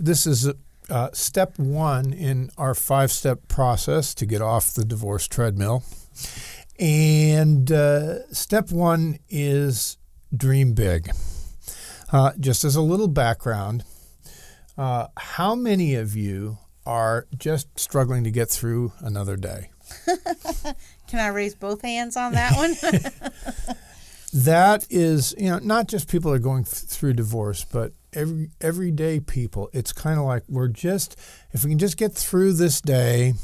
this is step one in our 5-step process to get off the divorce treadmill. And step one is dream big. Just as a little background, how many of you are just struggling to get through another day? Can I raise both hands on that one? That is, not just people that are going through divorce, but everyday people. It's kind of like if we can just get through this day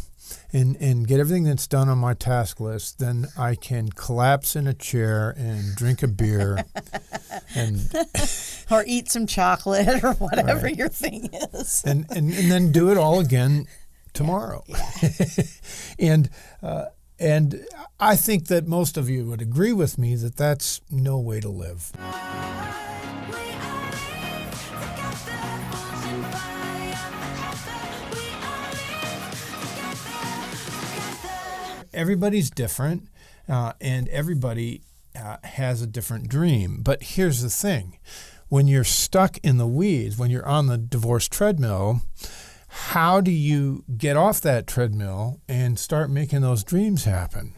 and get everything that's done on my task list, then I can collapse in a chair and drink a beer or eat some chocolate or whatever your thing is. and then do it all again tomorrow. Yeah. And I think that most of you would agree with me that that's no way to live. Everybody's different, and everybody has a different dream. But here's the thing. When you're stuck in the weeds, when you're on the divorce treadmill, how do you get off that treadmill and start making those dreams happen?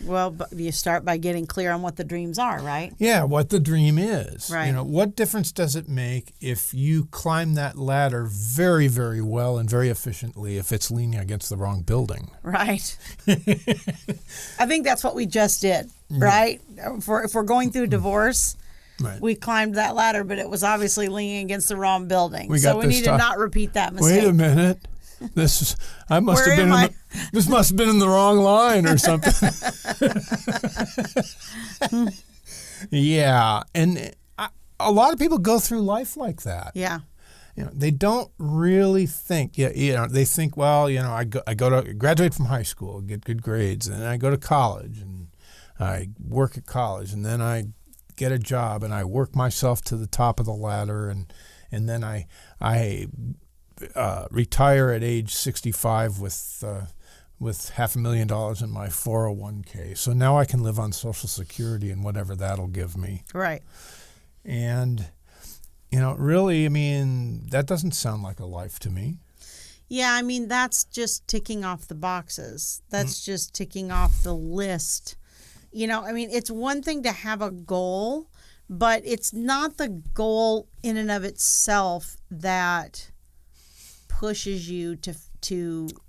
Well, you start by getting clear on what the dreams are, right? Yeah, what the dream is. Right. What difference does it make if you climb that ladder very, very well and very efficiently if it's leaning against the wrong building? Right. I think that's what we just did, right? If we're going through divorce, right. We climbed that ladder, but it was obviously leaning against the wrong building. So we need to not repeat that mistake. Wait a minute. This must have been in the wrong line or something. Yeah, and a lot of people go through life like that. Yeah. They don't really think. They think, well, I graduate from high school, get good grades, and then I go to college and I work at college, and then I get a job and I work myself to the top of the ladder, and then I retire at age 65 with $500,000 in my 401k. So now I can live on Social Security and whatever that'll give me. Right. And, really, that doesn't sound like a life to me. Yeah, that's just ticking off the boxes. That's just ticking off the list. It's one thing to have a goal, but it's not the goal in and of itself that pushes you to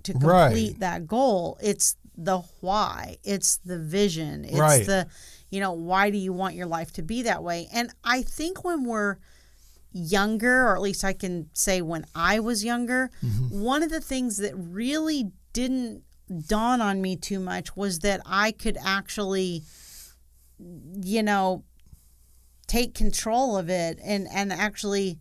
complete that goal. It's the why. It's the vision. It's the, why do you want your life to be that way? And I think when we're younger, or at least I can say when I was younger, one of the things that really didn't dawn on me too much was that I could actually, take control of it and actually,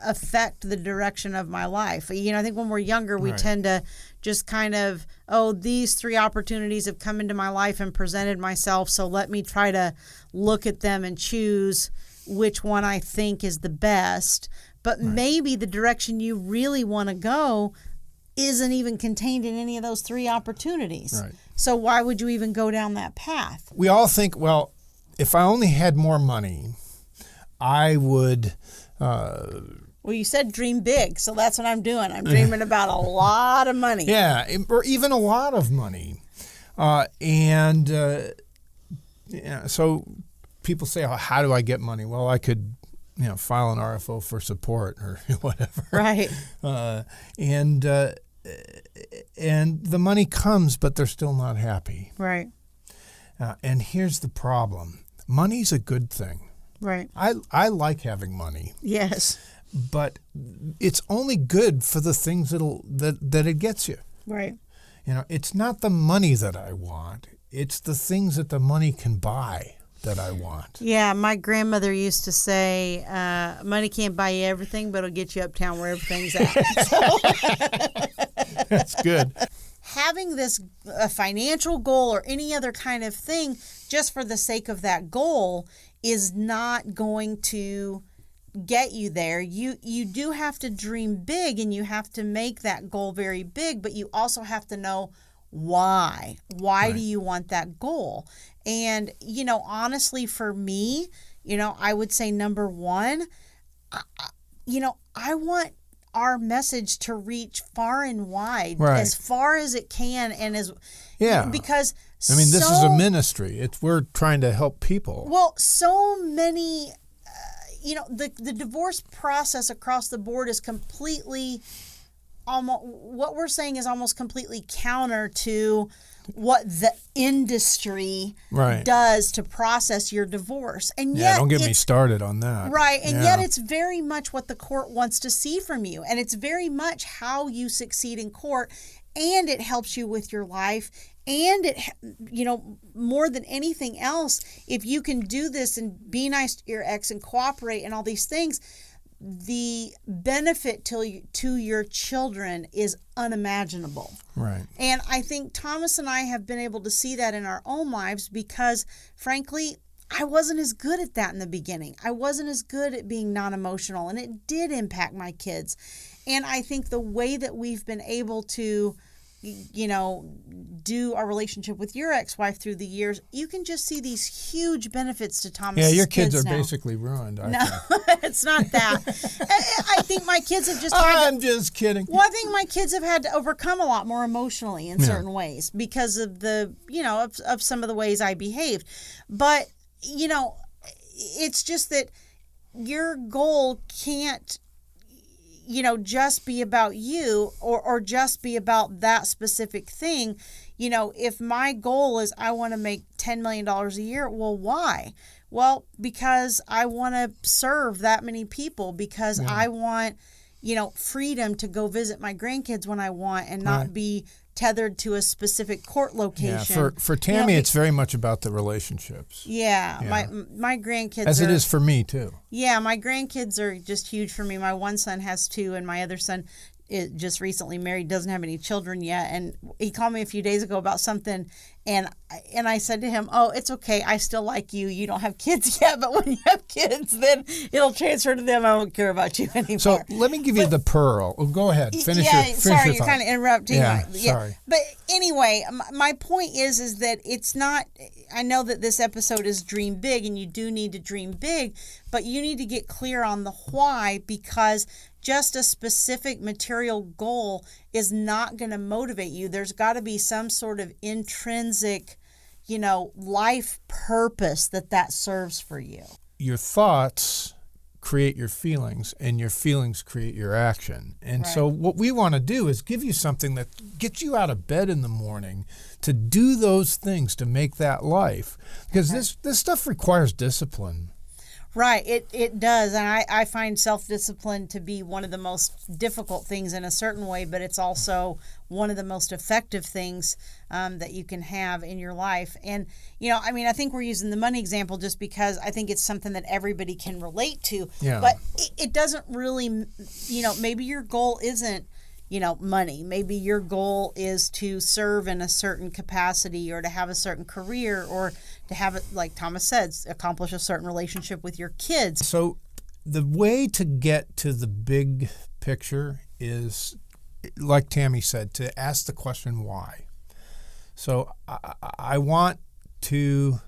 affect the direction of my life. I think when we're younger, we tend to just kind of, these 3 opportunities have come into my life and presented myself, so let me try to look at them and choose which one I think is the best. But maybe the direction you really want to go isn't even contained in any of those 3 opportunities. Right. So why would you even go down that path? We all think, well, if I only had more money, I would... Well, you said dream big, so that's what I'm doing. I'm dreaming about a lot of money. Yeah, or even a lot of money. So people say, how do I get money? Well, I could, file an RFO for support or whatever. Right. And the money comes, but they're still not happy. Right. And here's the problem. Money's a good thing. Right. I like having money. Yes. But it's only good for the things that it gets you. Right. It's not the money that I want. It's the things that the money can buy that I want. Yeah, my grandmother used to say, money can't buy you everything, but it'll get you uptown where everything's at. That's good. Having a financial goal or any other kind of thing just for the sake of that goal is not going to get you there. You do have to dream big, and you have to make that goal very big, but you also have to know why. Why do you want that goal? And, honestly, for me, I would say number one, I want our message to reach far and wide, Right. as far as it can, and because I mean, this is a ministry. We're trying to help people. Well, so many, the divorce process across the board is completely, what we're saying is almost completely counter to what the industry does to process your divorce. And yet, don't get me started on that. Right. And yet it's very much what the court wants to see from you. And it's very much how you succeed in court. And it helps you with your life. And it, more than anything else, if you can do this and be nice to your ex and cooperate and all these things, the benefit to your children is unimaginable. Right. And I think Thomas and I have been able to see that in our own lives because, frankly, I wasn't as good at that in the beginning. I wasn't as good at being non-emotional, and it did impact my kids. And I think the way that we've been able to, do our relationship with your ex-wife through the years, you can just see these huge benefits to Thomas. Yeah, your kids are basically ruined. No, it's not that. I think my kids have just I'm just kidding. Well, I think my kids have had to overcome a lot more emotionally in certain ways because of the, of some of the ways I behaved. But, it's just that your goal can't, just be about you or just be about that specific thing. If my goal is I want to make $10 million a year, well, why? Well, because I want to serve that many people, because I want, freedom to go visit my grandkids when I want and not be tethered to a specific court location. Yeah, for Tammy, it's very much about the relationships. Yeah. My grandkids as it is for me too. Yeah, my grandkids are just huge for me. My one son has 2, and my other son is just recently married, doesn't have any children yet. And he called me a few days ago about something, and I said to him, "Oh, it's okay. I still like you. You don't have kids yet, but when you have kids, then it'll transfer to them. I won't care about you anymore." So let me give you the pearl. Oh, go ahead. Finish your sorry, your you're kind of interrupting. Sorry. But anyway, my point is that it's not. I know that this episode is dream big, and you do need to dream big, but you need to get clear on the why, because just a specific material goal is not going to motivate you. There's got to be some sort of intrinsic, life purpose that serves for you. Your thoughts create your feelings, and your feelings create your action. And so what we want to do is give you something that gets you out of bed in the morning to do those things to make that life. Because this stuff requires discipline. Right, it does, and I find self-discipline to be one of the most difficult things in a certain way, but it's also one of the most effective things that you can have in your life. And, I think we're using the money example just because I think it's something that everybody can relate to, but it doesn't really, maybe your goal isn't, money. Maybe your goal is to serve in a certain capacity, or to have a certain career, or to have it, like Thomas said, accomplish a certain relationship with your kids. So the way to get to the big picture is, like Tammy said, to ask the question why. So I want to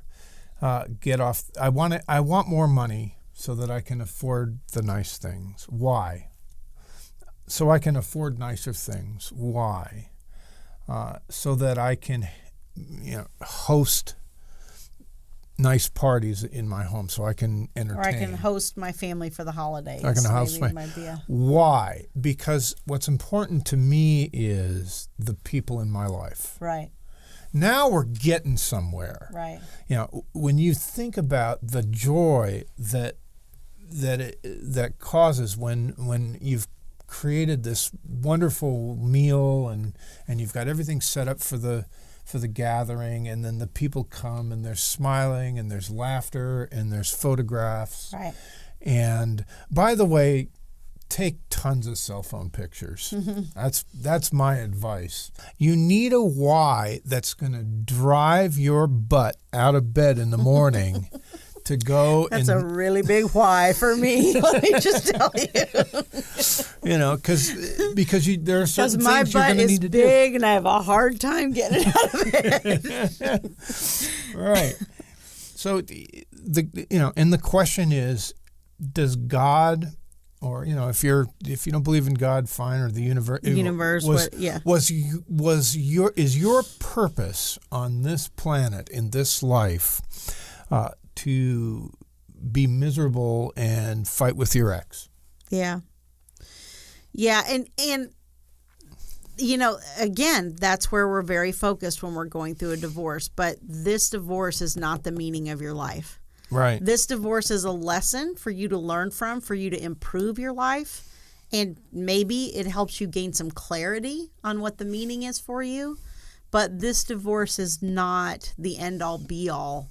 get off. I want more money so that I can afford the nice things. Why? So I can afford nicer things. Why? So that I can, host nice parties in my home, so I can entertain. Or I can host my family for the holidays. I can host Why? Because what's important to me is the people in my life. Right. Now we're getting somewhere. Right. When you think about the joy that causes when you've created this wonderful meal and you've got everything set up for the gathering, and then the people come and they're smiling and there's laughter and there's photographs. Right. And by the way, take tons of cell phone pictures. That's my advice. You need a why that's going to drive your butt out of bed in the morning to go. That's a really big why for me. Let me just tell you. Because there are certain things you're going to need to do. My butt is big, and I have a hard time getting it out of bed. Right. So and the question is, does God or if you don't believe in God, fine, or the universe. Is your purpose on this planet in this life to be miserable and fight with your ex? Yeah. And again, that's where we're very focused when we're going through a divorce. But this divorce is not the meaning of your life. Right. This divorce is a lesson for you to learn from, for you to improve your life. And maybe it helps you gain some clarity on what the meaning is for you. But this divorce is not the end-all, be-all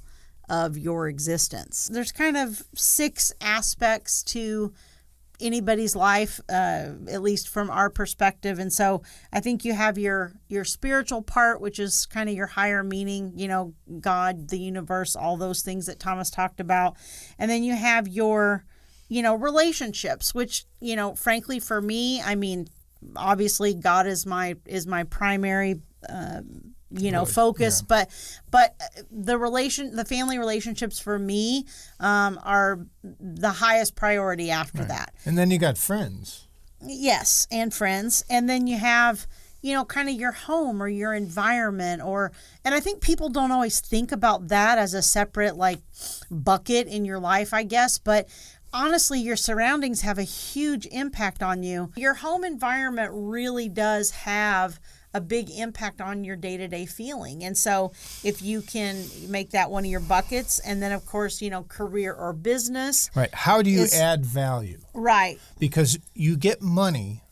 of your existence. There's kind of 6 aspects to anybody's life, at least from our perspective. And so I think you have your spiritual part, which is kind of your higher meaning, God, the universe, all those things that Thomas talked about. And then you have your, relationships, which, frankly, for me, I mean, obviously God is my primary focus, yeah. but the family relationships for me are the highest priority after that. And then you got friends. Yes, and friends. And then you have, kind of your home or your environment, and I think people don't always think about that as a separate bucket in your life, I guess, but honestly, your surroundings have a huge impact on you. Your home environment really does have a big impact on your day-to-day feeling. And so if you can make that one of your buckets, and then of course, career or business. Right. How do you add value? Right. Because you get money.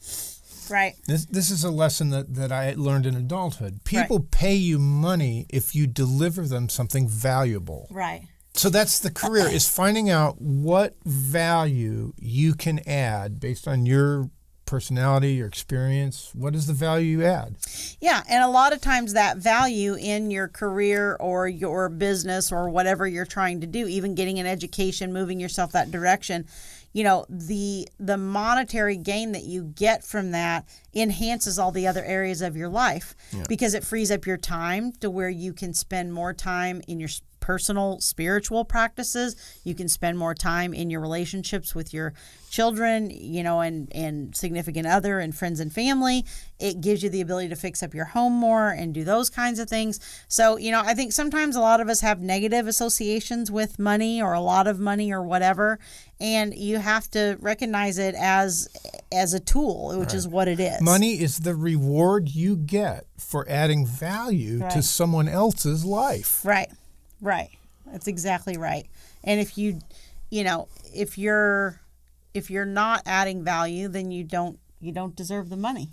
Right. This is a lesson that I learned in adulthood. People pay you money if you deliver them something valuable. Right. So that's the career, is finding out what value you can add based on your personality, your experience. What is the value you add? Yeah, and a lot of times that value in your career or your business or whatever you're trying to do, even getting an education, moving yourself that direction, the monetary gain that you get from that enhances all the other areas of your life, because it frees up your time to where you can spend more time in your personal spiritual practices. You can spend more time in your relationships with your children, and significant other and friends and family. It gives you the ability to fix up your home more and do those kinds of things. So, I think sometimes a lot of us have negative associations with money or a lot of money or whatever, and you have to recognize it as a tool, which is what it is. Money is the reward you get for adding value to someone else's life. Right. That's exactly right. And if if you're not adding value, then you don't deserve the money,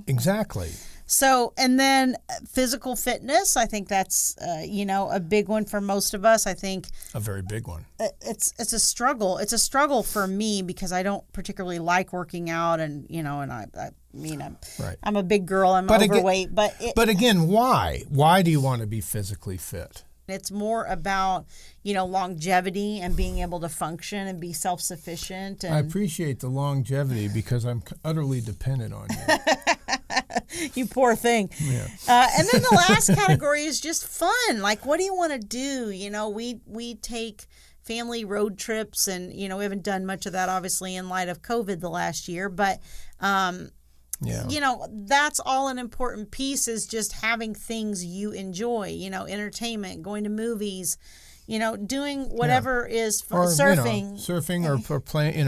Exactly. So, and then physical fitness, I think that's a big one for most of us. I think a very big one. It's a struggle. It's a struggle for me because I don't particularly like working out, and I'm a big girl. I'm overweight, but again, why? Why do you want to be physically fit? It's more about, longevity and being able to function and be self-sufficient. And I appreciate the longevity because I'm utterly dependent on you. You poor thing. Yeah. And then the last category is just fun. Like, what do you want to do? We take family road trips, and, we haven't done much of that, obviously, in light of COVID the last year. But, that's all an important piece, is just having things you enjoy, entertainment, going to movies, doing whatever is fun, or, surfing. Surfing or playing.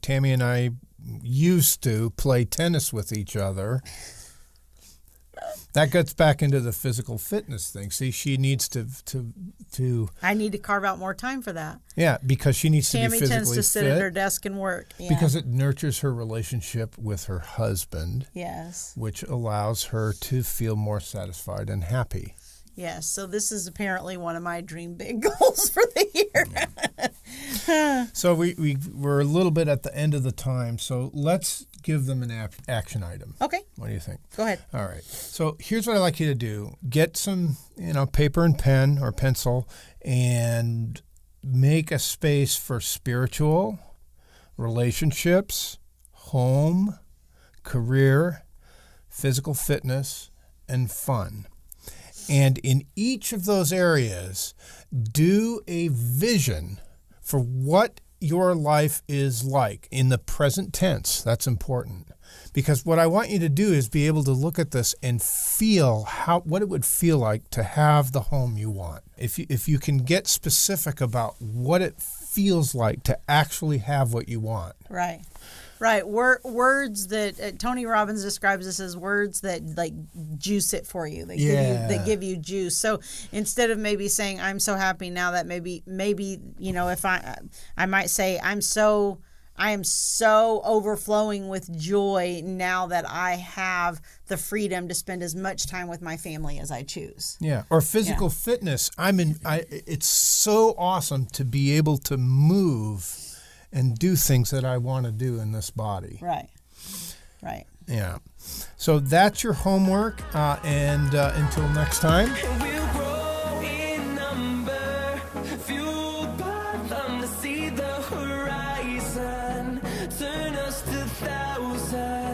Tammy and I used to play tennis with each other. That gets back into the physical fitness thing. See, she needs to. I need to carve out more time for that. Yeah, because she needs to be physically fit. Tammy tends to sit at her desk and work. Yeah. Because it nurtures her relationship with her husband. Yes. Which allows her to feel more satisfied and happy. Yes. So this is apparently one of my dream big goals for the year. So we're a little bit at the end of the time. So let's give them an action item. Okay. What do you think? Go ahead. All right. So here's what I'd like you to do. Get some, paper and pen or pencil, and make a space for spiritual, relationships, home, career, physical fitness, and fun. And in each of those areas, do a vision for what your life is like in the present tense. That's important. Because what I want you to do is be able to look at this and feel what it would feel like to have the home you want. If you can get specific about what it feels like to actually have what you want. Right. Right. Words that Tony Robbins describes this as words that like juice it for you. They give you juice. So instead of maybe saying I'm so happy now, that maybe if I might say I am so overflowing with joy now that I have the freedom to spend as much time with my family as I choose. Yeah. Or physical fitness. It's so awesome to be able to move and do things that I want to do in this body. Right. Right. Yeah. So that's your homework. And until next time. We'll grow in number, fueled by them to see the horizon, turn us to thousands.